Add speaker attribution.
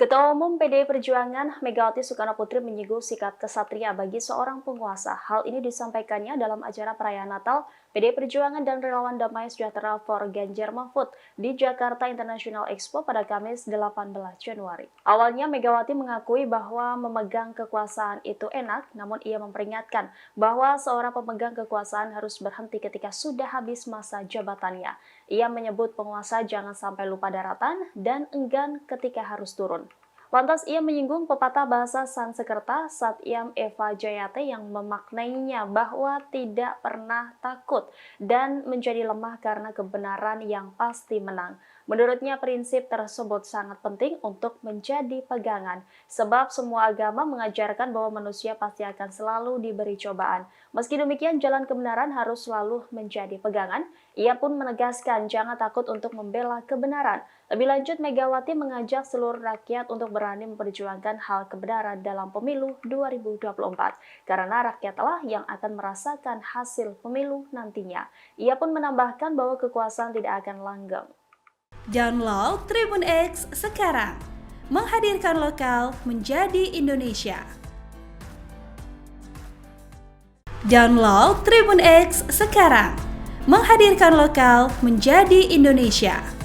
Speaker 1: Ketua Umum PDI Perjuangan Megawati Soekarnoputri menyinggung sikap kesatria bagi seorang penguasa. Hal ini disampaikannya dalam acara perayaan Natal PDI Perjuangan dan Relawan Damai Sejahtera for Ganjar Mahfud di Jakarta International Expo pada Kamis 18 Januari. Awalnya Megawati mengakui bahwa memegang kekuasaan itu enak, namun ia memperingatkan bahwa seorang pemegang kekuasaan harus berhenti ketika sudah habis masa jabatannya. Ia menyebut penguasa jangan sampai lupa daratan dan enggan ketika harus turun. Lantas ia menyinggung pepatah bahasa Sanskerta Satyam Eva Jayate yang memaknainya bahwa tidak pernah takut dan menjadi lemah karena kebenaran yang pasti menang. Menurutnya prinsip tersebut sangat penting untuk menjadi pegangan, sebab semua agama mengajarkan bahwa manusia pasti akan selalu diberi cobaan. Meski demikian, jalan kebenaran harus selalu menjadi pegangan. Ia pun menegaskan jangan takut untuk membela kebenaran. Lebih lanjut, Megawati mengajak seluruh rakyat untuk berani memperjuangkan hal kebenaran dalam pemilu 2024, karena rakyatlah yang akan merasakan hasil pemilu nantinya. Ia pun menambahkan bahwa kekuasaan tidak akan langgeng.
Speaker 2: Download Tribun X sekarang, menghadirkan lokal menjadi Indonesia. Download Tribun X sekarang, menghadirkan lokal menjadi Indonesia.